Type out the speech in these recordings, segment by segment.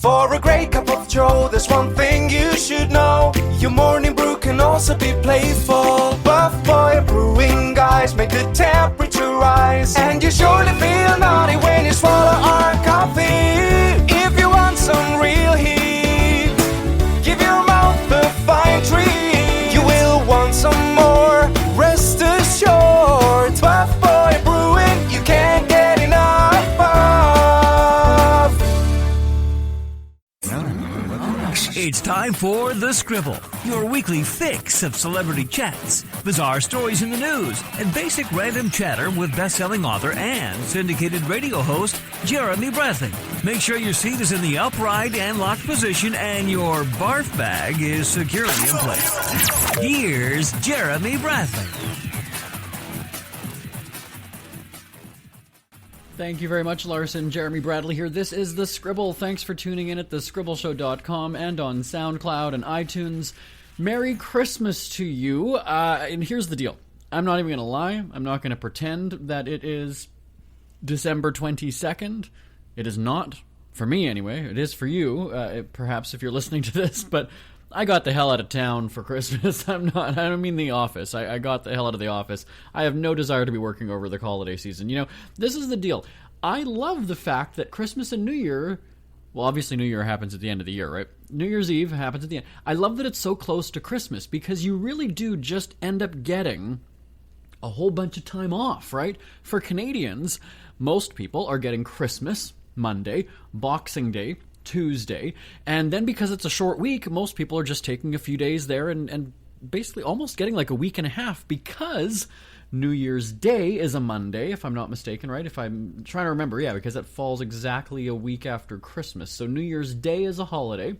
For a great cup of joe, there's one thing you should know. Your morning brew can also be playful. Buff Boy Brewing guys make the temperature rise, and you surely feel naughty when you swallow our coffee. If you want some real heat, give your mouth a fine treat. You will want some more, rest assured. Buff Boy Brewing, you can't get enough of. It's time for The Scribble, your weekly fix of celebrity chats, bizarre stories in the news, and basic random chatter with best-selling author and syndicated radio host Jeremy Bradley. Make sure your seat is in the upright and locked position and your barf bag is securely in place. Here's Jeremy Bradley. Thank you very much, Larson. Jeremy Bradley here. This is The Scribble. Thanks for tuning in at thescribbleshow.com and on SoundCloud and iTunes. Merry Christmas to you. And here's the deal. I'm not even going to lie. I'm not going to pretend that it is December 22nd. It is not. For me, anyway. It is for you, perhaps, if you're listening to this. But I got the hell out of town for Christmas. I don't mean the office. I got the hell out of the office. I have no desire to be working over the holiday season. You know, this is the deal. I love the fact that Christmas and New Year, well, obviously New Year happens at the end of the year, right? New Year's Eve happens at the end. I love that it's so close to Christmas because you really do just end up getting a whole bunch of time off, right? For Canadians, most people are getting Christmas, Monday, Boxing Day, Tuesday, and then because it's a short week, most people are just taking a few days there and basically almost getting like a week and a half because New Year's Day is a Monday, if I'm not mistaken, right? If I'm trying to remember, yeah, because it falls exactly a week after Christmas. So New Year's Day is a holiday.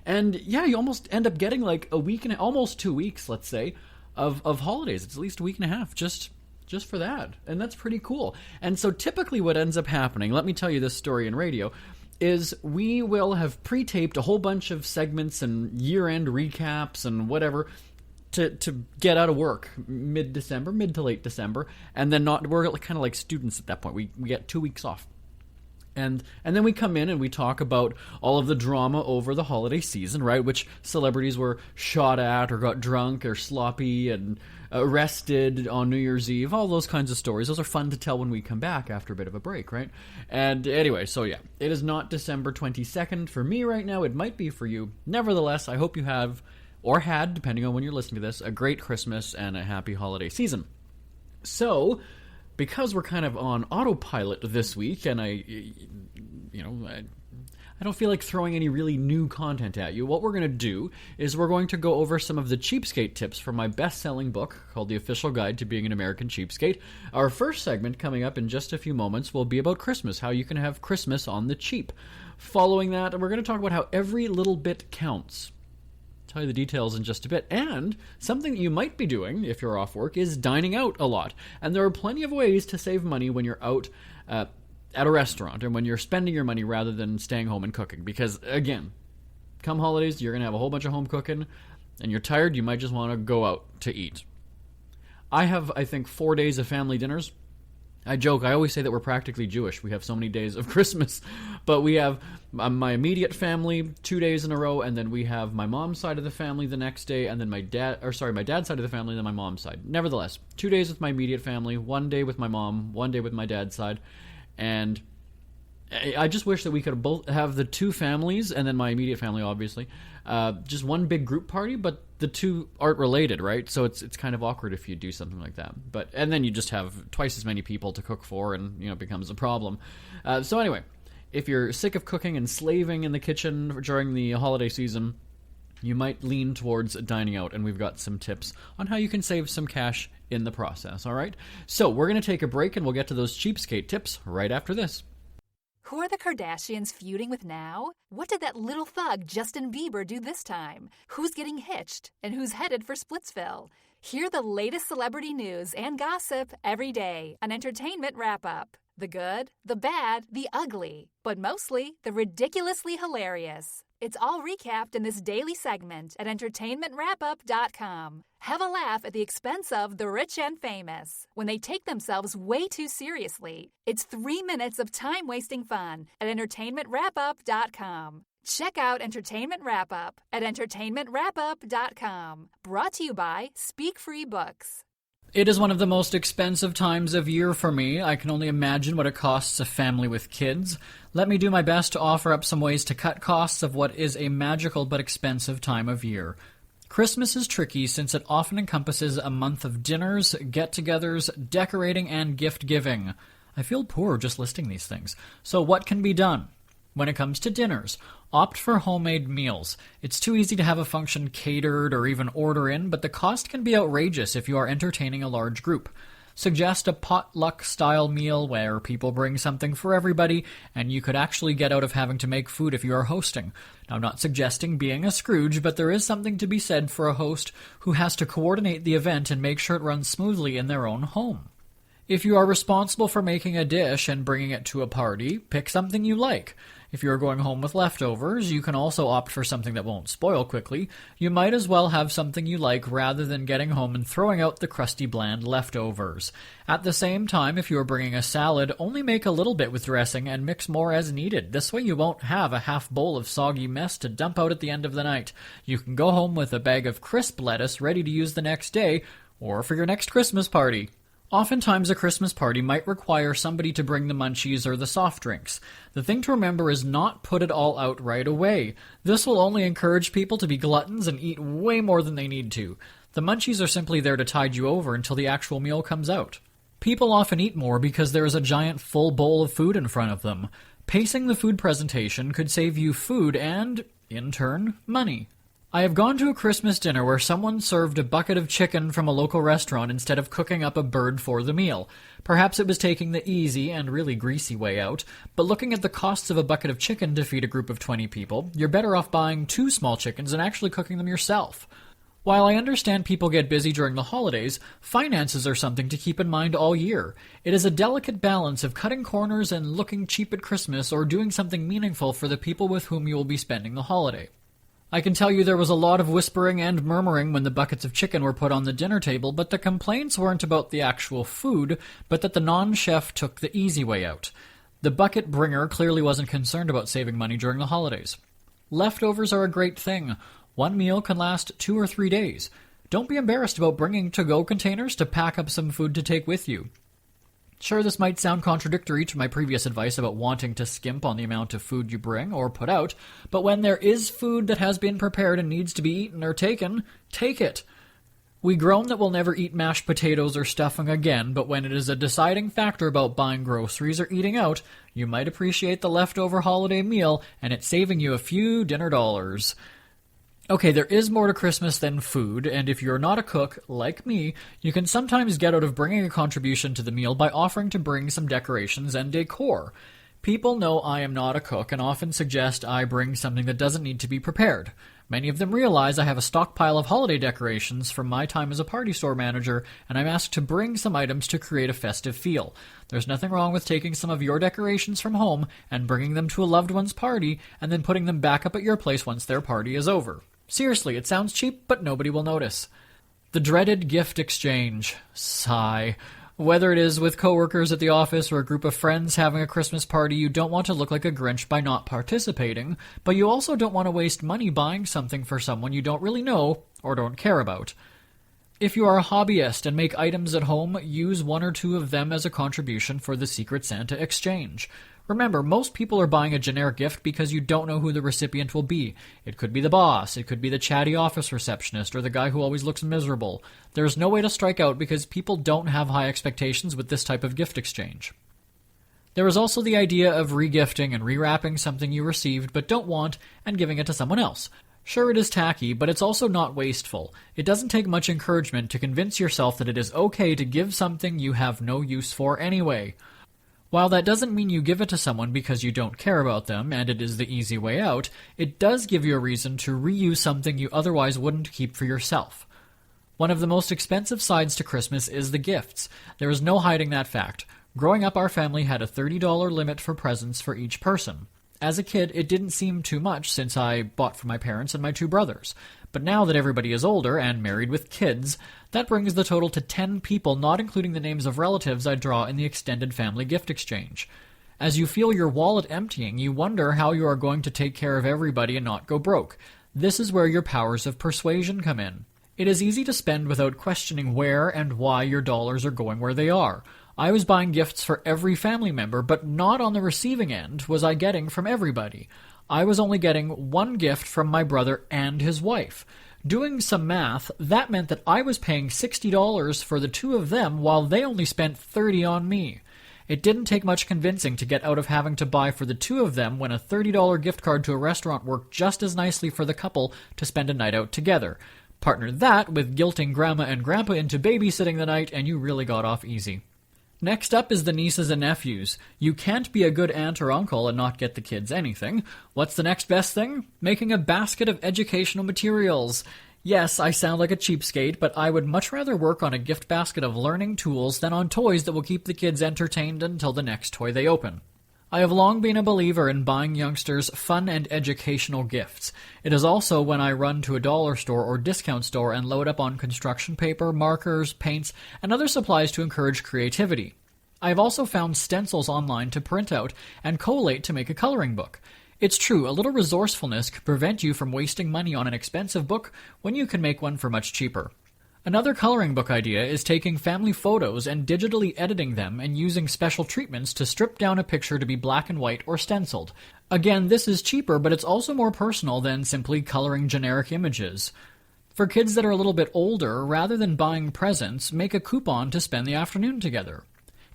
And yeah, you almost end up getting like a week and almost 2 weeks, let's say, of holidays. It's at least a week and a half just for that. And that's pretty cool. And so typically what ends up happening, let me tell you this story in radio, is we will have pre-taped a whole bunch of segments and year-end recaps and whatever to get out of work mid-December, mid to late December, and then we're kind of like students at that point. We get 2 weeks off. And then we come in and we talk about all of the drama over the holiday season, right? Which celebrities were shot at or got drunk or sloppy and arrested on New Year's Eve, all those kinds of stories. Those are fun to tell when we come back after a bit of a break, right? And anyway, so yeah, it is not December 22nd for me right now. It might be for you. Nevertheless, I hope you have, or had, depending on when you're listening to this, a great Christmas and a happy holiday season. So, because we're kind of on autopilot this week, and I don't feel like throwing any really new content at you, what we're going to do is we're going to go over some of the cheapskate tips from my best-selling book called The Official Guide to Being an American Cheapskate. Our first segment coming up in just a few moments will be about Christmas, how you can have Christmas on the cheap. Following that, we're going to talk about how every little bit counts. Tell you the details in just a bit. And something that you might be doing if you're off work is dining out a lot. And there are plenty of ways to save money when you're out at a restaurant and when you're spending your money rather than staying home and cooking. Because, again, come holidays, you're going to have a whole bunch of home cooking, and you're tired, you might just want to go out to eat. I have, I think, 4 days of family dinners. I joke, I always say that we're practically Jewish. We have so many days of Christmas. But we have my immediate family 2 days in a row, and then we have my mom's side of the family the next day, and then my dad's side of the family, and then my mom's side. Nevertheless, 2 days with my immediate family, 1 day with my mom, 1 day with my dad's side. And I just wish that we could both have the two families, and then my immediate family, obviously, just one big group party, but the two aren't related, right? So it's kind of awkward if you do something like that. And then you just have twice as many people to cook for, and it becomes a problem. So anyway, if you're sick of cooking and slaving in the kitchen during the holiday season, you might lean towards dining out, and we've got some tips on how you can save some cash in the process, all right? So we're going to take a break, and we'll get to those cheapskate tips right after this. Who are the Kardashians feuding with now? What did that little thug Justin Bieber do this time? Who's getting hitched? And who's headed for Splitsville? Hear the latest celebrity news and gossip every day on Entertainment Wrap-Up. The good, the bad, the ugly, but mostly the ridiculously hilarious. It's all recapped in this daily segment at entertainmentwrapup.com. Have a laugh at the expense of the rich and famous when they take themselves way too seriously. It's 3 minutes of time-wasting fun at entertainmentwrapup.com. Check out Entertainment Wrap-Up at entertainmentwrapup.com. Brought to you by Speak Free Books. It is one of the most expensive times of year for me. I can only imagine what it costs a family with kids. Let me do my best to offer up some ways to cut costs of what is a magical but expensive time of year. Christmas is tricky since it often encompasses a month of dinners, get-togethers, decorating, and gift-giving. I feel poor just listing these things. So what can be done? When it comes to dinners, opt for homemade meals. It's too easy to have a function catered or even order in, but the cost can be outrageous if you are entertaining a large group. Suggest a potluck-style meal where people bring something for everybody, and you could actually get out of having to make food if you are hosting. Now, I'm not suggesting being a Scrooge, but there is something to be said for a host who has to coordinate the event and make sure it runs smoothly in their own home. If you are responsible for making a dish and bringing it to a party, pick something you like. If you are going home with leftovers, you can also opt for something that won't spoil quickly. You might as well have something you like rather than getting home and throwing out the crusty, bland leftovers. At the same time, if you are bringing a salad, only make a little bit with dressing and mix more as needed. This way you won't have a half bowl of soggy mess to dump out at the end of the night. You can go home with a bag of crisp lettuce ready to use the next day, or for your next Christmas party. Oftentimes a Christmas party might require somebody to bring the munchies or the soft drinks. The thing to remember is not put it all out right away. This will only encourage people to be gluttons and eat way more than they need to. The munchies are simply there to tide you over until the actual meal comes out. People often eat more because there is a giant full bowl of food in front of them. Pacing the food presentation could save you food and, in turn, money. I have gone to a Christmas dinner where someone served a bucket of chicken from a local restaurant instead of cooking up a bird for the meal. Perhaps it was taking the easy and really greasy way out, but looking at the costs of a bucket of chicken to feed a group of 20 people, you're better off buying 2 small chickens and actually cooking them yourself. While I understand people get busy during the holidays, finances are something to keep in mind all year. It is a delicate balance of cutting corners and looking cheap at Christmas or doing something meaningful for the people with whom you will be spending the holiday. I can tell you there was a lot of whispering and murmuring when the buckets of chicken were put on the dinner table, but the complaints weren't about the actual food, but that the non-chef took the easy way out. The bucket bringer clearly wasn't concerned about saving money during the holidays. Leftovers are a great thing. One meal can last 2 or 3 days. Don't be embarrassed about bringing to-go containers to pack up some food to take with you. Sure, this might sound contradictory to my previous advice about wanting to skimp on the amount of food you bring or put out, but when there is food that has been prepared and needs to be eaten or taken, take it. We groan that we'll never eat mashed potatoes or stuffing again, but when it is a deciding factor about buying groceries or eating out, you might appreciate the leftover holiday meal and it's saving you a few dinner dollars. Okay, there is more to Christmas than food, and if you're not a cook, like me, you can sometimes get out of bringing a contribution to the meal by offering to bring some decorations and decor. People know I am not a cook and often suggest I bring something that doesn't need to be prepared. Many of them realize I have a stockpile of holiday decorations from my time as a party store manager, and I'm asked to bring some items to create a festive feel. There's nothing wrong with taking some of your decorations from home and bringing them to a loved one's party, and then putting them back up at your place once their party is over. Seriously, it sounds cheap, but nobody will notice. The dreaded gift exchange. Sigh. Whether it is with coworkers at the office or a group of friends having a Christmas party, you don't want to look like a Grinch by not participating, but you also don't want to waste money buying something for someone you don't really know or don't care about. If you are a hobbyist and make items at home, use 1 or 2 of them as a contribution for the Secret Santa exchange. Remember, most people are buying a generic gift because you don't know who the recipient will be. It could be the boss, it could be the chatty office receptionist, or the guy who always looks miserable. There's no way to strike out because people don't have high expectations with this type of gift exchange. There is also the idea of regifting and rewrapping something you received but don't want and giving it to someone else. Sure, it is tacky, but it's also not wasteful. It doesn't take much encouragement to convince yourself that it is okay to give something you have no use for anyway. While that doesn't mean you give it to someone because you don't care about them and it is the easy way out, it does give you a reason to reuse something you otherwise wouldn't keep for yourself. One of the most expensive sides to Christmas is the gifts. There is no hiding that fact. Growing up, our family had a $30 limit for presents for each person. As a kid, it didn't seem too much since I bought for my parents and my 2 brothers. But now that everybody is older and married with kids, that brings the total to 10 people, not including the names of relatives I draw in the extended family gift exchange. As you feel your wallet emptying, you wonder how you are going to take care of everybody and not go broke. This is where your powers of persuasion come in. It is easy to spend without questioning where and why your dollars are going where they are. I was buying gifts for every family member, but not on the receiving end was I getting from everybody. I was only getting one gift from my brother and his wife. Doing some math, that meant that I was paying $60 for the two of them while they only spent $30 on me. It didn't take much convincing to get out of having to buy for the two of them when a $30 gift card to a restaurant worked just as nicely for the couple to spend a night out together. Partner that with guilting grandma and grandpa into babysitting the night and you really got off easy. Next up is the nieces and nephews. You can't be a good aunt or uncle and not get the kids anything. What's the next best thing? Making a basket of educational materials. Yes, I sound like a cheapskate, but I would much rather work on a gift basket of learning tools than on toys that will keep the kids entertained until the next toy they open. I have long been a believer in buying youngsters fun and educational gifts. It is also when I run to a dollar store or discount store and load up on construction paper, markers, paints, and other supplies to encourage creativity. I have also found stencils online to print out and collate to make a coloring book. It's true, a little resourcefulness could prevent you from wasting money on an expensive book when you can make one for much cheaper. Another coloring book idea is taking family photos and digitally editing them and using special treatments to strip down a picture to be black and white or stenciled. Again, this is cheaper, but it's also more personal than simply coloring generic images. For kids that are a little bit older, rather than buying presents, make a coupon to spend the afternoon together.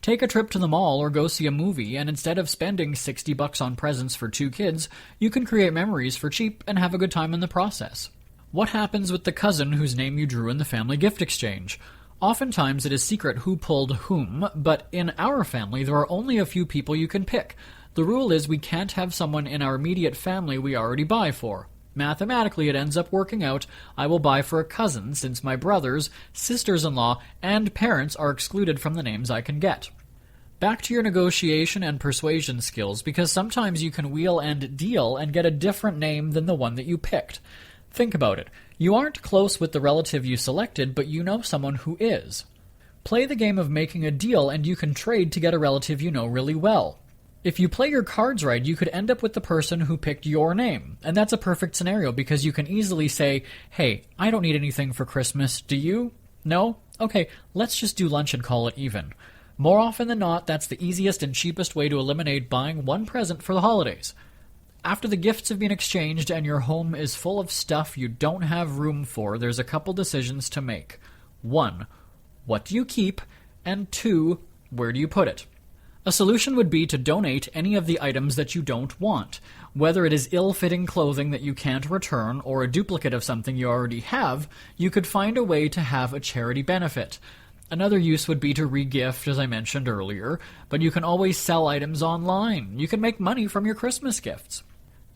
Take a trip to the mall or go see a movie, and instead of spending $60 on presents for two kids, you can create memories for cheap and have a good time in the process. What happens with the cousin whose name you drew in the family gift exchange? Oftentimes it is secret who pulled whom, but in our family there are only a few people you can pick. The rule is we can't have someone in our immediate family we already buy for. Mathematically, it ends up working out. I will buy for a cousin since my brothers, sisters-in-law, and parents are excluded from the names I can get. Back to your negotiation and persuasion skills, because sometimes you can wheel and deal and get a different name than the one that you picked. Think about it. You aren't close with the relative you selected, but you know someone who is. Play the game of making a deal and you can trade to get a relative you know really well. If you play your cards right, you could end up with the person who picked your name. And that's a perfect scenario because you can easily say, hey, I don't need anything for Christmas, do you? No? Okay, let's just do lunch and call it even. More often than not, that's the easiest and cheapest way to eliminate buying one present for the holidays. After the gifts have been exchanged and your home is full of stuff you don't have room for, there's a couple decisions to make. 1. What do you keep? And 2. Where do you put it? A solution would be to donate any of the items that you don't want. Whether it is ill-fitting clothing that you can't return or a duplicate of something you already have, you could find a way to have a charity benefit. Another use would be to re-gift, as I mentioned earlier, but you can always sell items online. You can make money from your Christmas gifts.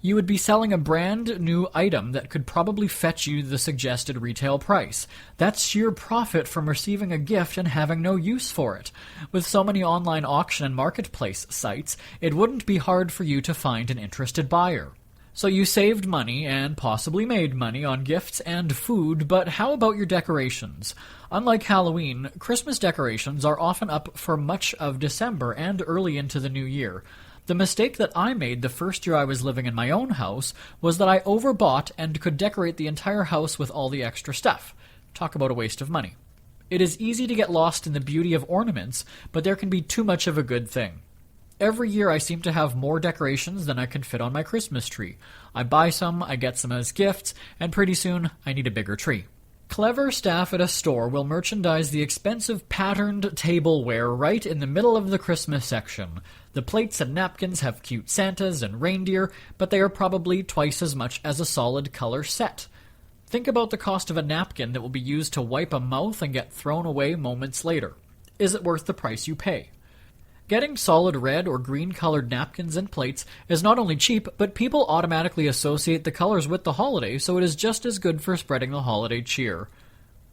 You would be selling a brand new item that could probably fetch you the suggested retail price. That's sheer profit from receiving a gift and having no use for it. With so many online auction and marketplace sites, it wouldn't be hard for you to find an interested buyer. So you saved money and possibly made money on gifts and food, but how about your decorations? Unlike Halloween, Christmas decorations are often up for much of December and early into the new year. The mistake that I made the first year I was living in my own house was that I overbought and could decorate the entire house with all the extra stuff. Talk about a waste of money. It is easy to get lost in the beauty of ornaments, but there can be too much of a good thing. Every year I seem to have more decorations than I can fit on my Christmas tree. I buy some, I get some as gifts, and pretty soon I need a bigger tree. Clever staff at a store will merchandise the expensive patterned tableware right in the middle of the Christmas section. The plates and napkins have cute Santas and reindeer, but they are probably twice as much as a solid color set. Think about the cost of a napkin that will be used to wipe a mouth and get thrown away moments later. Is it worth the price you pay? Getting solid red or green colored napkins and plates is not only cheap, but people automatically associate the colors with the holiday, so it is just as good for spreading the holiday cheer.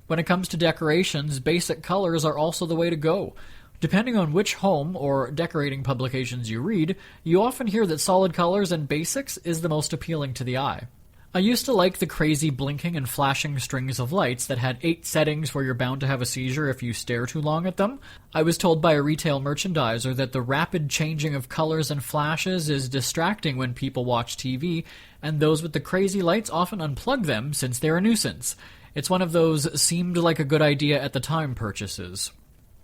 When it comes to decorations, basic colors are also the way to go. Depending on which home or decorating publications you read, you often hear that solid colors and basics is the most appealing to the eye. I used to like the crazy blinking and flashing strings of lights that had 8 settings where you're bound to have a seizure if you stare too long at them. I was told by a retail merchandiser that the rapid changing of colors and flashes is distracting when people watch TV, and those with the crazy lights often unplug them since they're a nuisance. It's one of those seemed like a good idea at the time purchases.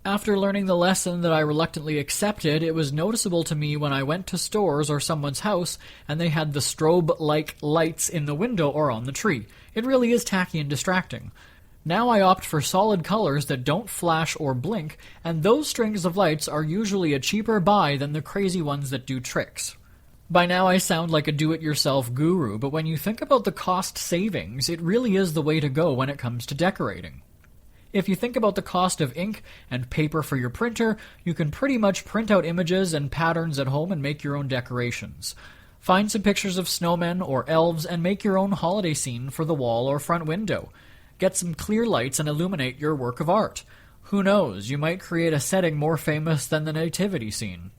After learning the lesson that I reluctantly accepted, it was noticeable to me when I went to stores or someone's house and they had the strobe-like lights in the window or on the tree. It really is tacky and distracting. Now I opt for solid colors that don't flash or blink, and those strings of lights are usually a cheaper buy than the crazy ones that do tricks. By now I sound like a do-it-yourself guru, but when you think about the cost savings, it really is the way to go when it comes to decorating. If you think about the cost of ink and paper for your printer, you can pretty much print out images and patterns at home and make your own decorations. Find some pictures of snowmen or elves and make your own holiday scene for the wall or front window. Get some clear lights and illuminate your work of art. Who knows, you might create a setting more famous than the nativity scene.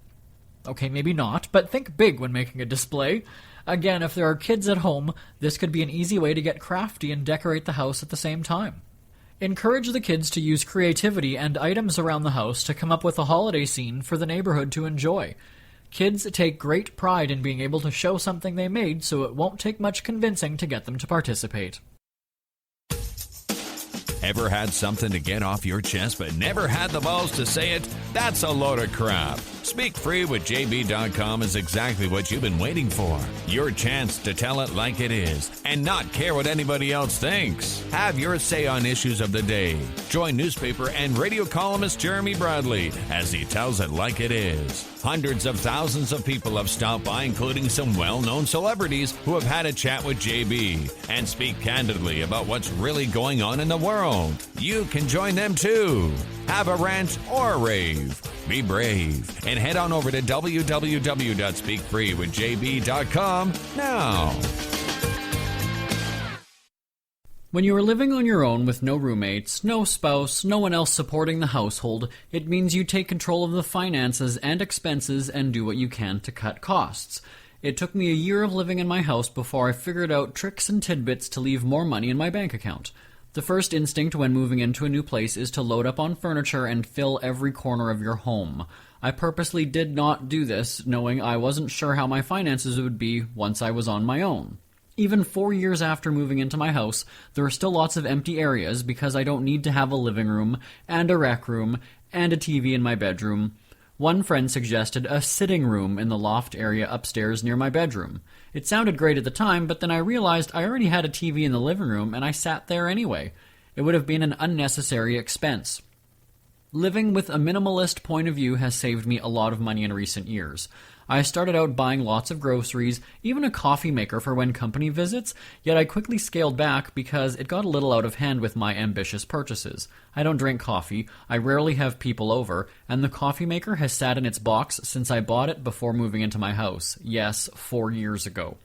Okay, maybe not, but think big when making a display. Again, if there are kids at home, this could be an easy way to get crafty and decorate the house at the same time. Encourage the kids to use creativity and items around the house to come up with a holiday scene for the neighborhood to enjoy. Kids take great pride in being able to show something they made, so it won't take much convincing to get them to participate. Ever had something to get off your chest but never had the balls to say it? That's a load of crap. Speak Free with JB.com is exactly what you've been waiting for. Your chance to tell it like it is and not care what anybody else thinks. Have your say on issues of the day. Join newspaper and radio columnist Jeremy Bradley as he tells it like it is. Hundreds of thousands of people have stopped by, including some well-known celebrities who have had a chat with JB and speak candidly about what's really going on in the world. You can join them too. Have a rant or a rave. Be brave and head on over to www.speakfreewithjb.com now. When you are living on your own with no roommates, no spouse, no one else supporting the household, it means you take control of the finances and expenses and do what you can to cut costs. It took me a year of living in my house before I figured out tricks and tidbits to leave more money in my bank account. The first instinct when moving into a new place is to load up on furniture and fill every corner of your home. I purposely did not do this, knowing I wasn't sure how my finances would be once I was on my own. Even 4 years after moving into my house, there are still lots of empty areas because I don't need to have a living room, and a rec room, and a TV in my bedroom. One friend suggested a sitting room in the loft area upstairs near my bedroom. It sounded great at the time, but then I realized I already had a TV in the living room and I sat there anyway. It would have been an unnecessary expense. Living with a minimalist point of view has saved me a lot of money in recent years. I started out buying lots of groceries, even a coffee maker for when company visits, yet I quickly scaled back because it got a little out of hand with my ambitious purchases. I don't drink coffee, I rarely have people over, and the coffee maker has sat in its box since I bought it before moving into my house. Yes, 4 years ago.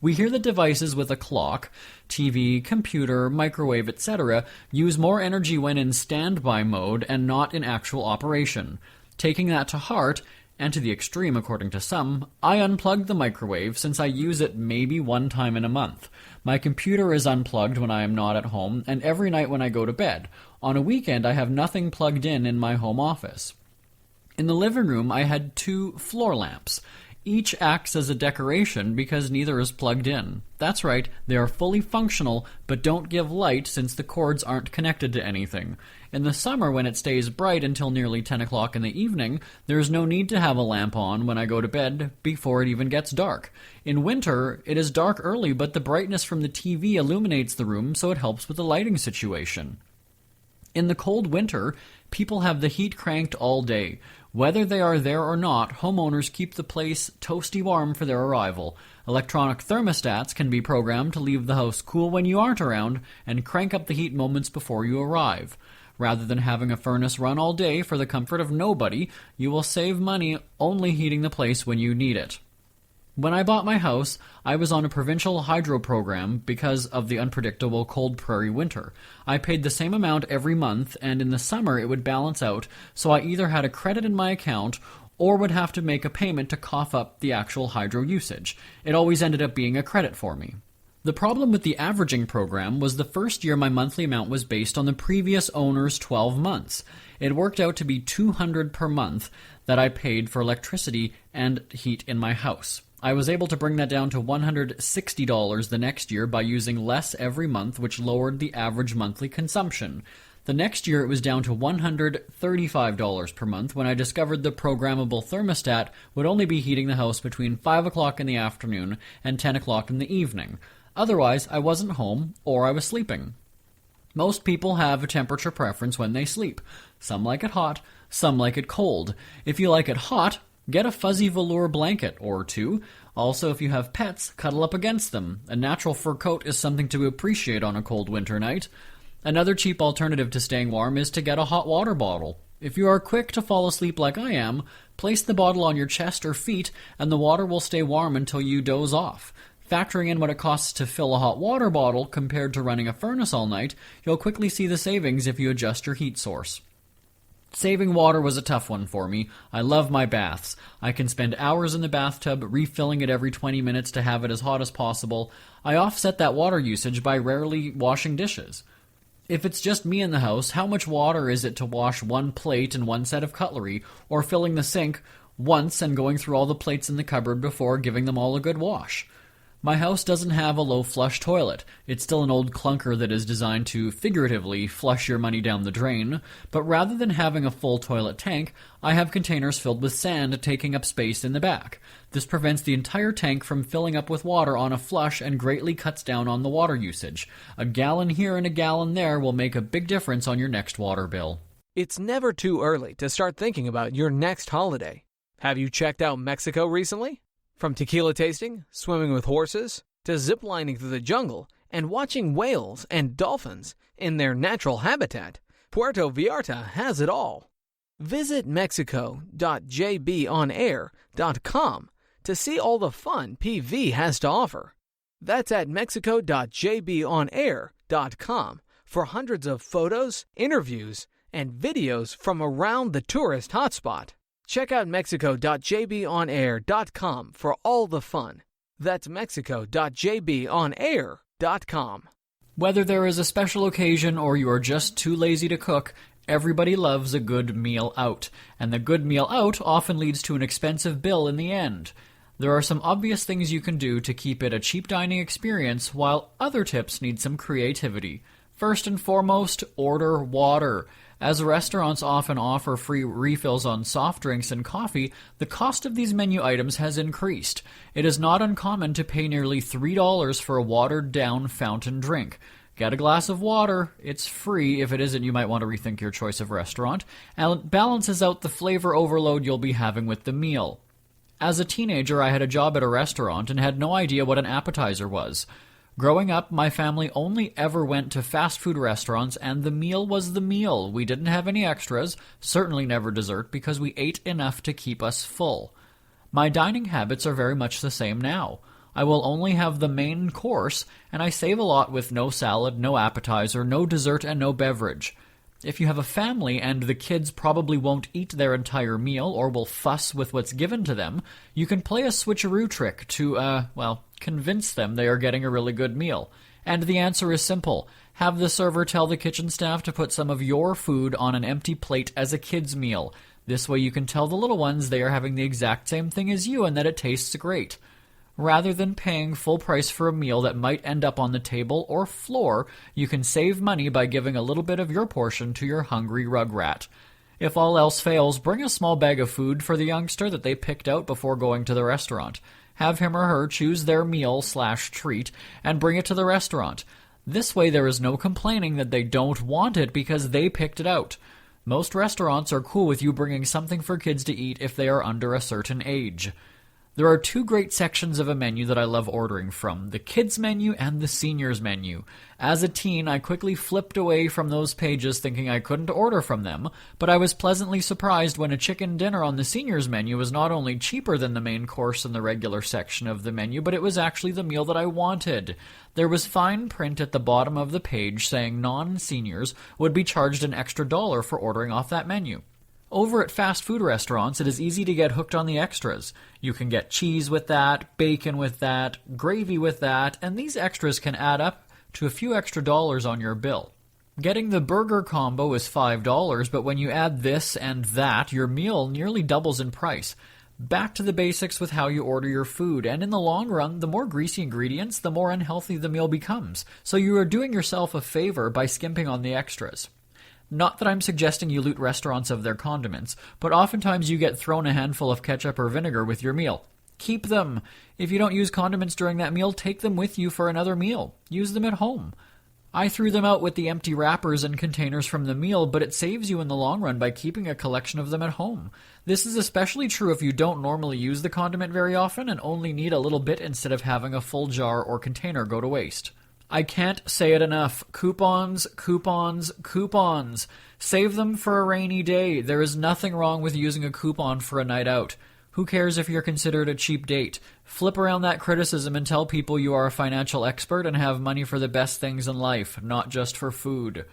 We hear that devices with a clock, TV, computer, microwave, etc. use more energy when in standby mode and not in actual operation. Taking that to heart, and to the extreme according to some, I unplugged the microwave since I use it maybe one time in a month. My computer is unplugged when I am not at home, and every night when I go to bed. On a weekend I have nothing plugged in my home office. In the living room I had 2 floor lamps. Each acts as a decoration because neither is plugged in. That's right, they are fully functional, but don't give light since the cords aren't connected to anything. In the summer, when it stays bright until nearly 10 o'clock in the evening, there is no need to have a lamp on when I go to bed before it even gets dark. In winter, it is dark early, but the brightness from the TV illuminates the room, so it helps with the lighting situation. In the cold winter, people have the heat cranked all day. Whether they are there or not, homeowners keep the place toasty warm for their arrival. Electronic thermostats can be programmed to leave the house cool when you aren't around and crank up the heat moments before you arrive. Rather than having a furnace run all day for the comfort of nobody, you will save money only heating the place when you need it. When I bought my house, I was on a provincial hydro program because of the unpredictable cold prairie winter. I paid the same amount every month, and in the summer it would balance out, so I either had a credit in my account or would have to make a payment to cough up the actual hydro usage. It always ended up being a credit for me. The problem with the averaging program was the first year my monthly amount was based on the previous owner's 12 months. It worked out to be $200 per month that I paid for electricity and heat in my house. I was able to bring that down to $160 the next year by using less every month, which lowered the average monthly consumption. The next year it was down to $135 per month when I discovered the programmable thermostat would only be heating the house between 5 o'clock in the afternoon and 10 o'clock in the evening. Otherwise, I wasn't home or I was sleeping. Most people have a temperature preference when they sleep. Some like it hot, some like it cold. If you like it hot, get a fuzzy velour blanket or two. Also, if you have pets, cuddle up against them. A natural fur coat is something to appreciate on a cold winter night. Another cheap alternative to staying warm is to get a hot water bottle. If you are quick to fall asleep like I am, place the bottle on your chest or feet and the water will stay warm until you doze off. Factoring in what it costs to fill a hot water bottle compared to running a furnace all night, you'll quickly see the savings if you adjust your heat source. Saving water was a tough one for me. I love my baths. I can spend hours in the bathtub, refilling it every 20 minutes to have it as hot as possible. I offset that water usage by rarely washing dishes. If it's just me in the house, how much water is it to wash one plate and one set of cutlery, or filling the sink once and going through all the plates in the cupboard before giving them all a good wash? My house doesn't have a low flush toilet. It's still an old clunker that is designed to figuratively flush your money down the drain, but rather than having a full toilet tank, I have containers filled with sand taking up space in the back. This prevents the entire tank from filling up with water on a flush and greatly cuts down on the water usage. A gallon here and a gallon there will make a big difference on your next water bill. It's never too early to start thinking about your next holiday. Have you checked out Mexico recently? From tequila tasting, swimming with horses, to ziplining through the jungle and watching whales and dolphins in their natural habitat, Puerto Vallarta has it all. Visit mexico.jbonair.com to see all the fun PV has to offer. That's at mexico.jbonair.com for hundreds of photos, interviews, and videos from around the tourist hotspot. Check out mexico.jbonair.com for all the fun. That's mexico.jbonair.com. Whether there is a special occasion or you are just too lazy to cook, everybody loves a good meal out, and the good meal out often leads to an expensive bill in the end. There are some obvious things you can do to keep it a cheap dining experience, while other tips need some creativity. First and foremost, order water. As restaurants often offer free refills on soft drinks and coffee, the cost of these menu items has increased. It is not uncommon to pay nearly $3 for a watered-down fountain drink. Get a glass of water. It's free. If it isn't, you might want to rethink your choice of restaurant. And it balances out the flavor overload you'll be having with the meal. As a teenager, I had a job at a restaurant and had no idea what an appetizer was. Growing up, my family only ever went to fast food restaurants, and the meal was the meal. We didn't have any extras, certainly never dessert, because we ate enough to keep us full. My dining habits are very much the same now. I will only have the main course, and I save a lot with no salad, no appetizer, no dessert, and no beverage. If you have a family and the kids probably won't eat their entire meal or will fuss with what's given to them, you can play a switcheroo trick to, convince them they are getting a really good meal. And the answer is simple. Have the server tell the kitchen staff to put some of your food on an empty plate as a kid's meal. This way you can tell the little ones they are having the exact same thing as you and that it tastes great. Rather than paying full price for a meal that might end up on the table or floor, you can save money by giving a little bit of your portion to your hungry rugrat. If all else fails, bring a small bag of food for the youngster that they picked out before going to the restaurant. Have him or her choose their meal/treat and bring it to the restaurant. This way there is no complaining that they don't want it because they picked it out. Most restaurants are cool with you bringing something for kids to eat if they are under a certain age. There are two great sections of a menu that I love ordering from, the kids menu and the seniors menu. As a teen, I quickly flipped away from those pages thinking I couldn't order from them, but I was pleasantly surprised when a chicken dinner on the seniors menu was not only cheaper than the main course in the regular section of the menu, but it was actually the meal that I wanted. There was fine print at the bottom of the page saying non-seniors would be charged an extra $1 for ordering off that menu. Over at fast food restaurants, it is easy to get hooked on the extras. You can get cheese with that, bacon with that, gravy with that, and these extras can add up to a few extra dollars on your bill. Getting the burger combo is $5, but when you add this and that, your meal nearly doubles in price. Back to the basics with how you order your food, and in the long run, the more greasy ingredients, the more unhealthy the meal becomes. So you are doing yourself a favor by skimping on the extras. Not that I'm suggesting you loot restaurants of their condiments, but oftentimes you get thrown a handful of ketchup or vinegar with your meal. Keep them. If you don't use condiments during that meal, take them with you for another meal. Use them at home. I threw them out with the empty wrappers and containers from the meal, but it saves you in the long run by keeping a collection of them at home. This is especially true if you don't normally use the condiment very often and only need a little bit instead of having a full jar or container go to waste. I can't say it enough. Coupons, coupons, coupons. Save them for a rainy day. There is nothing wrong with using a coupon for a night out. Who cares if you're considered a cheap date? Flip around that criticism and tell people you are a financial expert and have money for the best things in life, not just for food.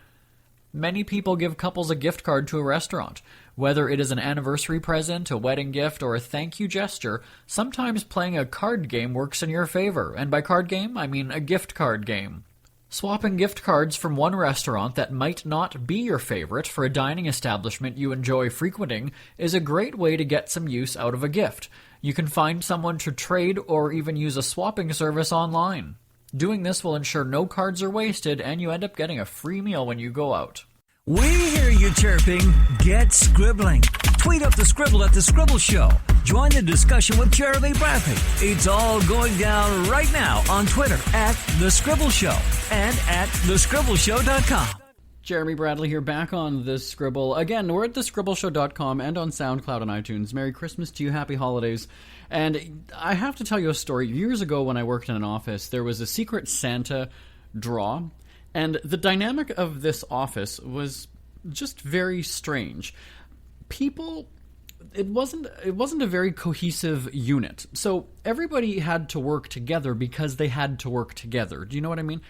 Many people give couples a gift card to a restaurant. Whether it is an anniversary present, a wedding gift, or a thank you gesture, sometimes playing a card game works in your favor. And by card game, I mean a gift card game. Swapping gift cards from one restaurant that might not be your favorite for a dining establishment you enjoy frequenting is a great way to get some use out of a gift. You can find someone to trade or even use a swapping service online. Doing this will ensure no cards are wasted and you end up getting a free meal when you go out. We hear you chirping. Get scribbling. Tweet up the Scribble at The Scribble Show. Join the discussion with Jeremy Bradley. It's all going down right now on Twitter at The Scribble Show and at thescribbleshow.com. Jeremy Bradley here, back on The Scribble. Again, we're at thescribbleshow.com and on SoundCloud and iTunes. Merry Christmas to you, happy holidays. And I have to tell you a story. Years ago when I worked in an office, there was a Secret Santa draw. And the dynamic of this office was just very strange. People, it wasn't a very cohesive unit. So everybody had to work together because they had to work together. Do you know what I mean?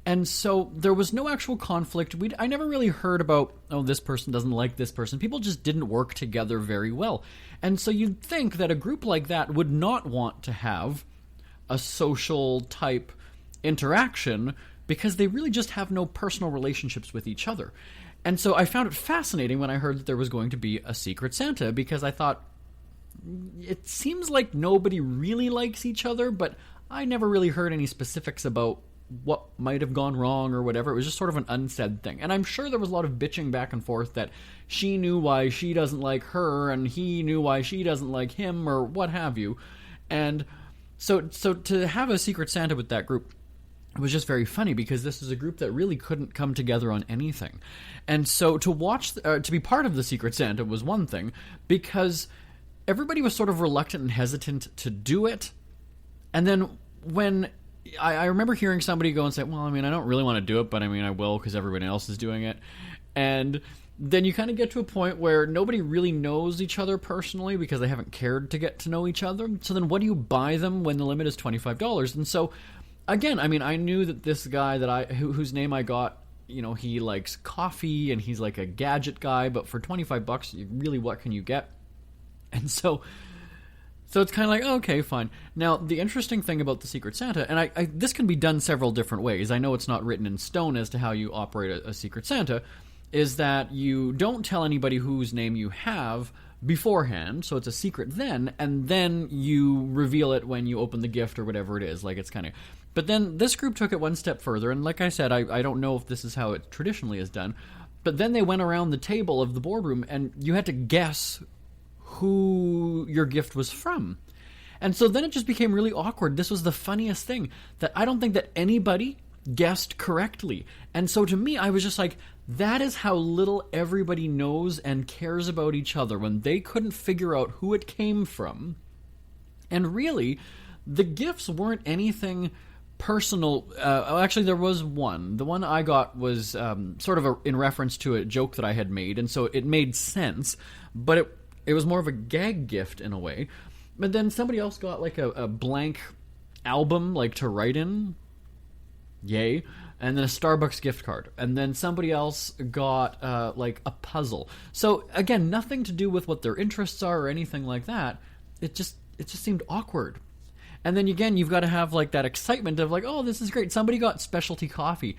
And so there was no actual conflict. I never really heard about, oh, this person doesn't like this person. People just didn't work together very well. And so you'd think that a group like that would not want to have a social type interaction because they really just have no personal relationships with each other. And so I found it fascinating when I heard that there was going to be a Secret Santa, because I thought, it seems like nobody really likes each other, but I never really heard any specifics about what might have gone wrong or whatever. It was just sort of an unsaid thing. And I'm sure there was a lot of bitching back and forth that she knew why she doesn't like her and he knew why she doesn't like him or what have you. And so to have a Secret Santa with that group, it was just very funny because this is a group that really couldn't come together on anything. And so to be part of the Secret Santa was one thing, because everybody was sort of reluctant and hesitant to do it. And then when I remember hearing somebody go and say, well, I mean, I don't really want to do it, but I mean, I will because everybody else is doing it. And then you kind of get to a point where nobody really knows each other personally because they haven't cared to get to know each other. So then what do you buy them when the limit is $25? And so again, I mean, I knew that this guy that whose name I got, you know, he likes coffee and he's like a gadget guy, but for $25, really, what can you get? And so it's kind of like, okay, fine. Now, the interesting thing about the Secret Santa, and this can be done several different ways. I know it's not written in stone as to how you operate a Secret Santa, is that you don't tell anybody whose name you have beforehand, so it's a secret then, and then you reveal it when you open the gift or whatever it is. Like, it's kind of... But then this group took it one step further, and like I said, I don't know if this is how it traditionally is done, but then they went around the table of the boardroom, and you had to guess who your gift was from. And so then it just became really awkward. This was the funniest thing, that I don't think that anybody guessed correctly. And so to me, I was just like, that is how little everybody knows and cares about each other, when they couldn't figure out who it came from. And really, the gifts weren't anything personal. Actually, there was one. The one I got was sort of in reference to a joke that I had made, and so it made sense, but it was more of a gag gift in a way. But then somebody else got like a blank album, like to write in. Yay. and then a Starbucks gift card, and then somebody else got like a puzzle. So again, nothing to do with what their interests are or anything like that. It just seemed awkward. And then again, you've got to have like that excitement of like, oh, this is great. Somebody got specialty coffee,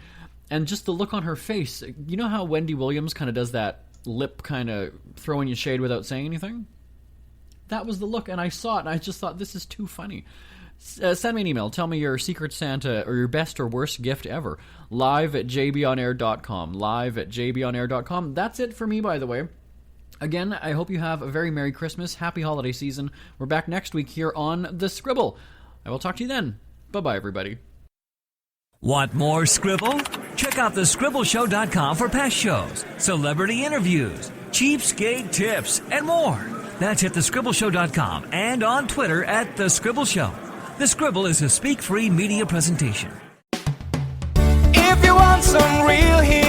and just the look on her face. You know how Wendy Williams kind of does that lip kind of throwing you shade without saying anything? That was the look, and I saw it, and I just thought, this is too funny. Send me an email. Tell me your Secret Santa or your best or worst gift ever. live@jbonair.com. live@jbonair.com. That's it for me, by the way. Again, I hope you have a very Merry Christmas, Happy Holiday Season. We're back next week here on The Scribble. I will talk to you then. Bye-bye, everybody. Want more Scribble? Check out thescribbleshow.com for past shows, celebrity interviews, cheapskate tips, and more. That's at thescribbleshow.com and on Twitter at The Scribble Show. The Scribble is a speak-free media presentation. If you want some real heat